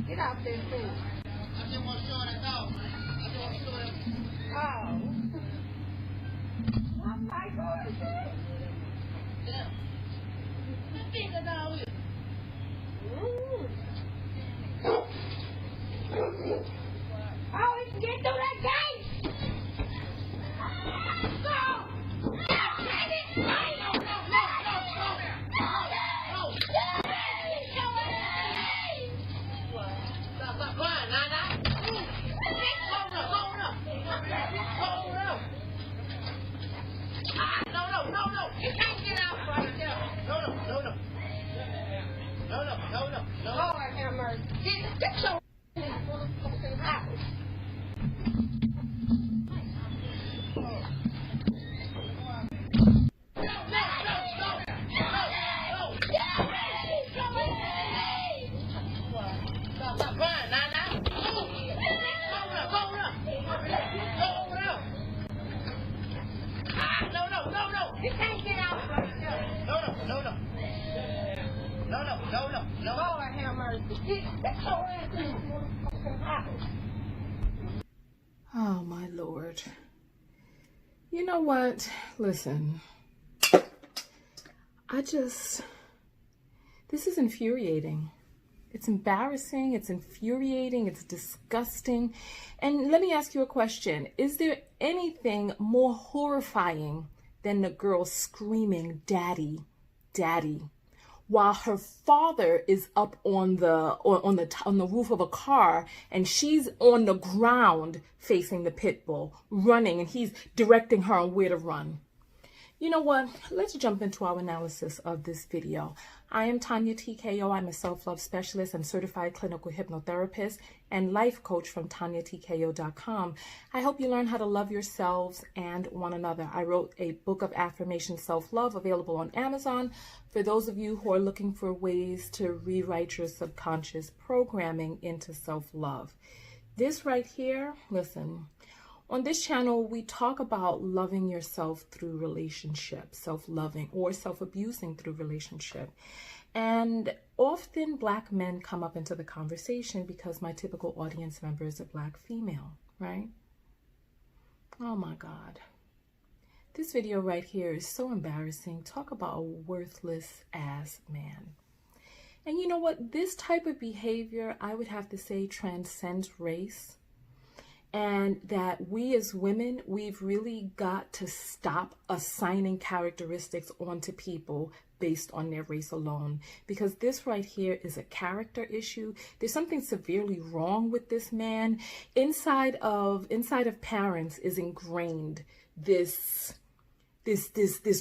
Get out there, too. I just want to show that dog. I just want to show that. Oh. I'm like, oh, is it? Yeah. What big a dog is? Oh, he can get through that gate! Go! Stop crying, Nana. Hold up. No. You can't get out right there. No. Lord have mercy. Get your house. Stop crying, Nana. Hold up. No. You can't get out right there. No. Lord have mercy. Get your ass in the house. Oh, my Lord. You know what? Listen. This is infuriating. It's embarrassing. It's infuriating. It's disgusting. And let me ask you a question. Is there anything more horrifying than the girl screaming, "Daddy, Daddy," while her father is up on the roof of a car and she's on the ground facing the pit bull, running, and he's directing her on where to run? You know what? Let's jump into our analysis of this video. I am Tonya TKO. I'm a self-love specialist and certified clinical hypnotherapist and life coach from TonyaTKO.com. I hope you learn how to love yourselves and one another. I wrote a book of affirmation self-love available on Amazon for those of you who are looking for ways to rewrite your subconscious programming into self-love. This right here, listen. On this channel, we talk about loving yourself through relationship, self-loving, or self-abusing through relationship. And often Black men come up into the conversation because my typical audience member is a Black female, right? Oh my God. This video right here is so embarrassing. Talk about a worthless ass man. And you know what? This type of behavior, I would have to say, transcends race. And that we as women, we've really got to stop assigning characteristics onto people based on their race alone. Because this right here is a character issue. There's something severely wrong with this man. Inside of parents is ingrained this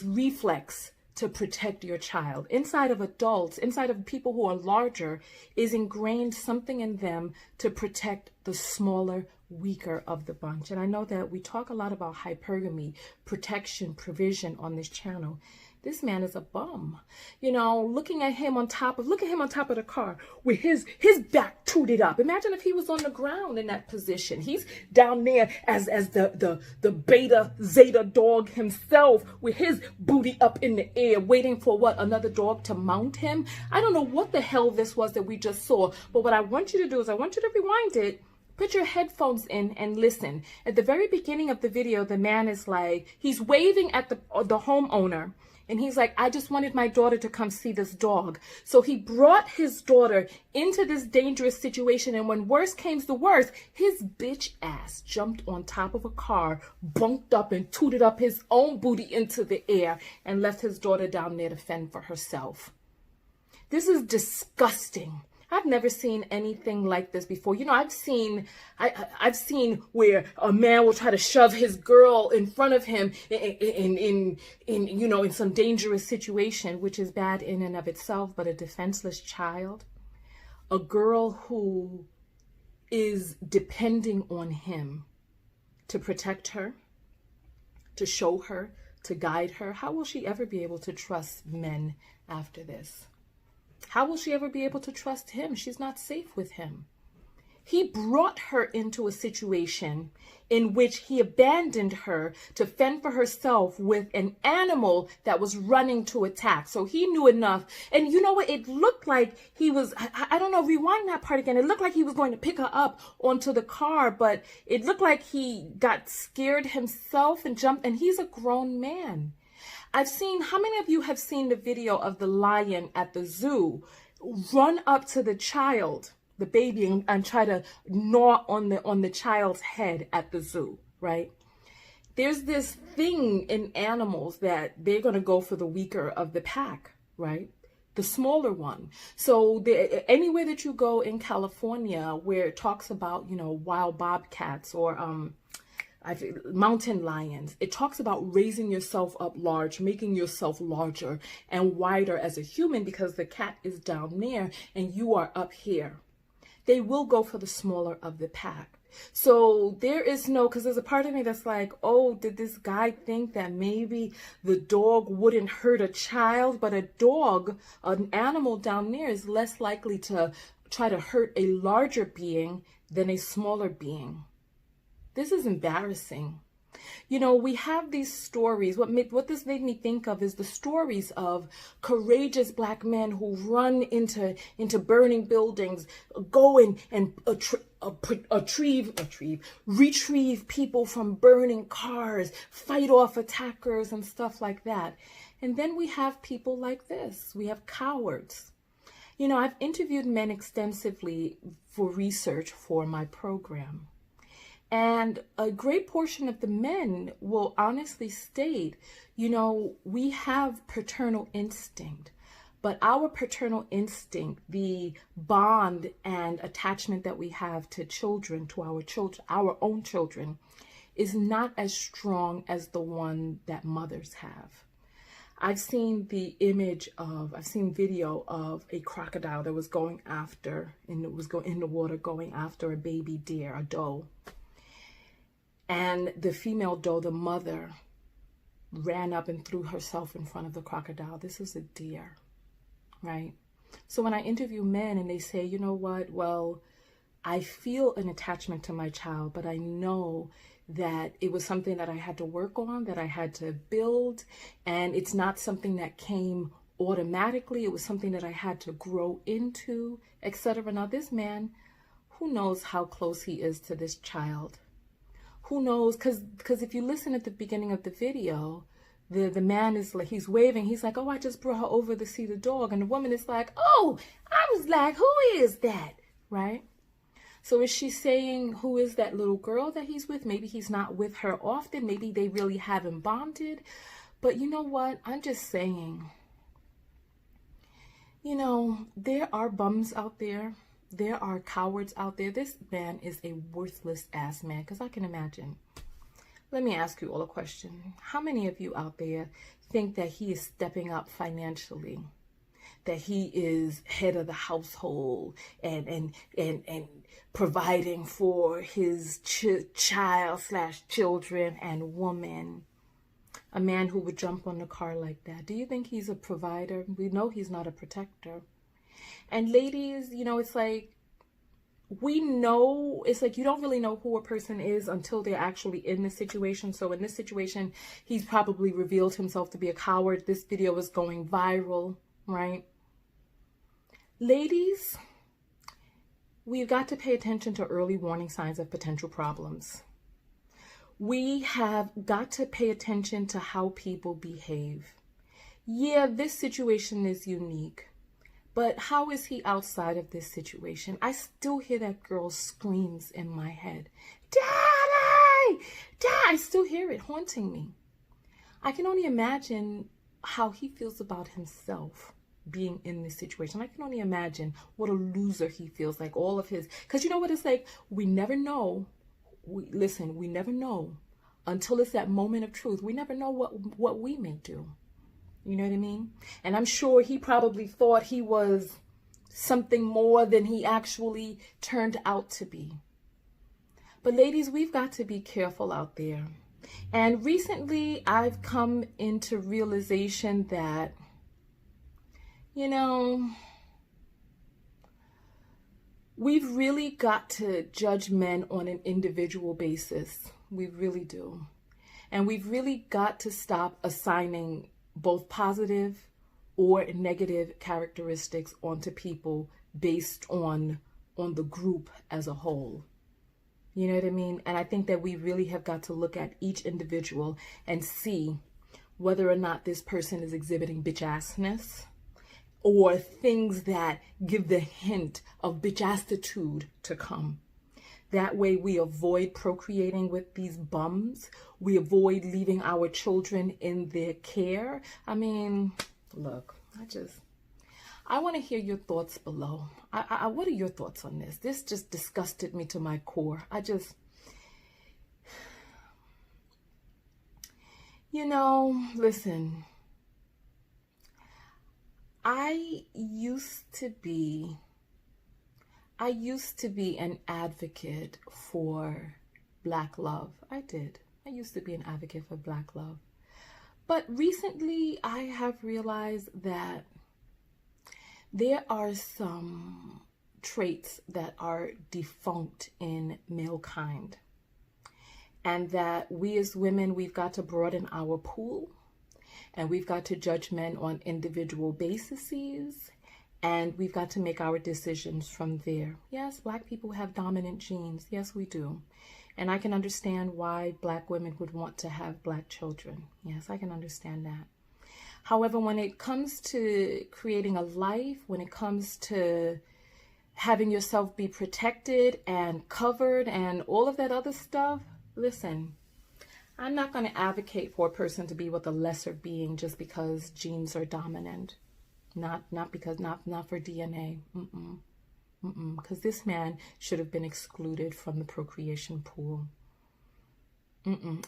reflex to protect your child. Inside of adults, inside of people who are larger, is ingrained something in them to protect the smaller, weaker of the bunch. And I know that we talk a lot about hypergamy, protection, provision on this channel. This man is a bum. You know, look at him on top of the car with his back tooted up. Imagine if he was on the ground in that position. He's down there as the beta zeta dog himself with his booty up in the air, waiting for what? Another dog to mount him? I don't know what the hell this was that we just saw, but what I want you to do is I want you to rewind it. Put your headphones in and listen. At the very beginning of the video, the man is like, he's waving at the homeowner. And he's like, I just wanted my daughter to come see this dog. So he brought his daughter into this dangerous situation. And when worse came to worse, his bitch ass jumped on top of a car, bunked up and tooted up his own booty into the air and left his daughter down there to fend for herself. This is disgusting. I've never seen anything like this before. You know, I've seen where a man will try to shove his girl in front of him in some dangerous situation, which is bad in and of itself, but a defenseless child, a girl who is depending on him to protect her, to show her, to guide her. How will she ever be able to trust men after this? How will she ever be able to trust him? She's not safe with him. He brought her into a situation in which he abandoned her to fend for herself with an animal that was running to attack. So he knew enough. And you know what? It looked like he was, I don't know, rewind that part again. It looked like he was going to pick her up onto the car, but it looked like he got scared himself and jumped, and he's a grown man. I've seen, how many of you have seen the video of the lion at the zoo run up to the child, the baby, and try to gnaw on the child's head at the zoo, right? There's this thing in animals that they're going to go for the weaker of the pack, right? The smaller one. So anywhere that you go in California where it talks about, you know, wild bobcats or mountain lions, it talks about raising yourself up large, making yourself larger and wider as a human, because the cat is down there and you are up here. They will go for the smaller of the pack. So there is no, because there's a part of me that's like, oh, did this guy think that maybe the dog wouldn't hurt a child? But a dog, an animal down there, is less likely to try to hurt a larger being than a smaller being. This is embarrassing. You know, we have these stories. What this made me think of is the stories of courageous Black men who run into burning buildings, go in and retrieve people from burning cars, fight off attackers and stuff like that. And then we have people like this. We have cowards. You know, I've interviewed men extensively for research for my program. And a great portion of the men will honestly state, you know, we have paternal instinct, but our paternal instinct, the bond and attachment that we have to children, to our own children, is not as strong as the one that mothers have. I've seen video of a crocodile that was going after, and it was in the water going after a baby deer, a doe. And the female doe, the mother, ran up and threw herself in front of the crocodile. This is a deer, right? So when I interview men and they say, you know what, well, I feel an attachment to my child, but I know that it was something that I had to work on, that I had to build, and it's not something that came automatically. It was something that I had to grow into, etc. Now this man, who knows how close he is to this child? Who knows? Because if you listen at the beginning of the video, the man is like, he's waving. He's like, oh, I just brought her over to see the dog. And the woman is like, oh, I was like, who is that? Right? So is she saying, who is that little girl that he's with? Maybe he's not with her often. Maybe they really haven't bonded. But you know what? I'm just saying, you know, there are bums out there. There are cowards out there. This man is a worthless ass man, because I can imagine. Let me ask you all a question. How many of you out there think that he is stepping up financially? That he is head of the household and providing for his child/children and woman? A man who would jump on the car like that. Do you think he's a provider? We know he's not a protector. And ladies, you know, it's like, we know, it's like you don't really know who a person is until they're actually in this situation. So in this situation, he's probably revealed himself to be a coward. This video is going viral, right? Ladies, we've got to pay attention to early warning signs of potential problems. We have got to pay attention to how people behave. Yeah, this situation is unique. But how is he outside of this situation? I still hear that girl's screams in my head. Daddy! Dad! I still hear it haunting me. I can only imagine how he feels about himself being in this situation. I can only imagine what a loser he feels like. All of his... Because you know what it's like? We never know. We never know until it's that moment of truth. We never know what we may do. You know what I mean? And I'm sure he probably thought he was something more than he actually turned out to be. But ladies, we've got to be careful out there. And recently I've come into realization that, you know, we've really got to judge men on an individual basis. We really do. And we've really got to stop assigning both positive or negative characteristics onto people based on the group as a whole. You know what I mean? And I think that we really have got to look at each individual and see whether or not this person is exhibiting bitch-assness or things that give the hint of bitch-attitude to come. That way we avoid procreating with these bums. We avoid leaving our children in their care. I mean, look, I want to hear your thoughts below. What are your thoughts on this? This just disgusted me to my core. You know, listen, I used to be an advocate for Black love. I did. I used to be an advocate for Black love. But recently I have realized that there are some traits that are defunct in male kind, and that we as women, we've got to broaden our pool, and we've got to judge men on individual bases, and we've got to make our decisions from there. Yes, Black people have dominant genes. Yes, we do. And I can understand why Black women would want to have Black children. Yes, I can understand that. However, when it comes to creating a life, when it comes to having yourself be protected and covered and all of that other stuff, listen, I'm not going to advocate for a person to be with a lesser being just because genes are dominant. Not for DNA. Because this man should have been excluded from the procreation pool.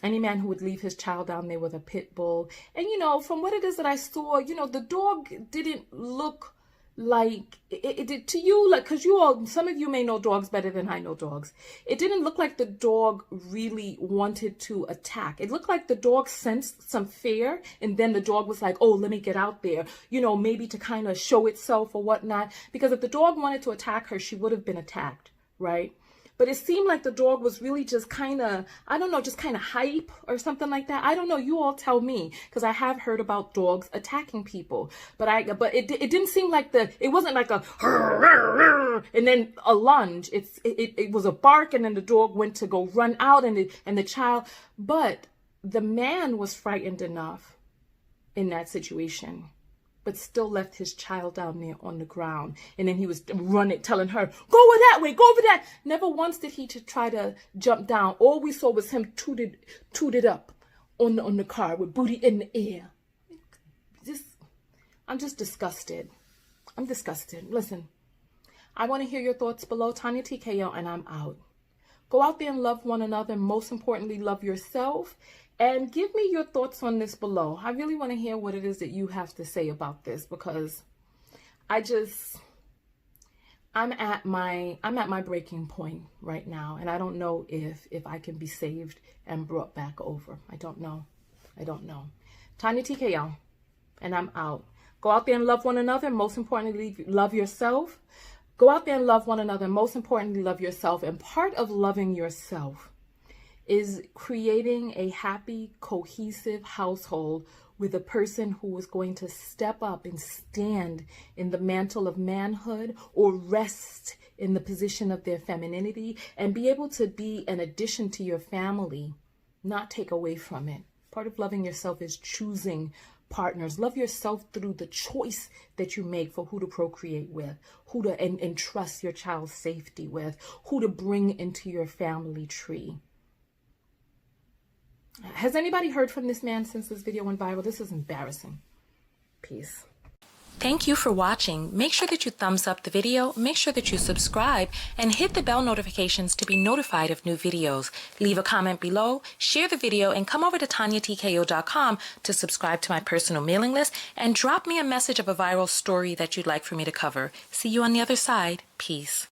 Any man who would leave his child down there with a pit bull. And, you know, from what it is that I saw, you know, the dog didn't look like it did to you, like, because some of you may know dogs better than I know dogs. It didn't look like the dog really wanted to attack. It looked like the dog sensed some fear, and then the dog was like, oh, let me get out there, you know, maybe to kind of show itself or whatnot. Because if the dog wanted to attack her, she would have been attacked, right? But it seemed like the dog was really just kind of, I don't know, just kind of hype or something like that. I don't know. You all tell me, because I have heard about dogs attacking people. But it didn't seem like it wasn't like a and then a lunge. It was a bark, and then the dog went to go run out, and the child. But the man was frightened enough in that situation, but still left his child down there on the ground. And then he was running, telling her, go over that way, go over that. Never once did he try to jump down. All we saw was him tooted up on the car with booty in the air. I'm just disgusted. I'm disgusted. Listen, I want to hear your thoughts below. Tonya TKO, and I'm out. Go out there and love one another. Most importantly, love yourself. And give me your thoughts on this below. I really want to hear what it is that you have to say about this, because I'm at my breaking point right now, and I don't know if I can be saved and brought back over. I don't know. Tonya TKO, and I'm out. Go out there and love one another. Most importantly, love yourself. Go out there and love one another. Most importantly, love yourself. And part of loving yourself is creating a happy, cohesive household with a person who is going to step up and stand in the mantle of manhood, or rest in the position of their femininity, and be able to be an addition to your family, not take away from it. Part of loving yourself is choosing partners. Love yourself through the choice that you make for who to procreate with, who to entrust your child's safety with, who to bring into your family tree. Has anybody heard from this man since this video went viral? This is embarrassing. Peace. Thank you for watching. Make sure that you thumbs up the video, make sure that you subscribe, and hit the bell notifications to be notified of new videos. Leave a comment below, share the video, and come over to TonyaTKO.com to subscribe to my personal mailing list, and drop me a message of a viral story that you'd like for me to cover. See you on the other side. Peace.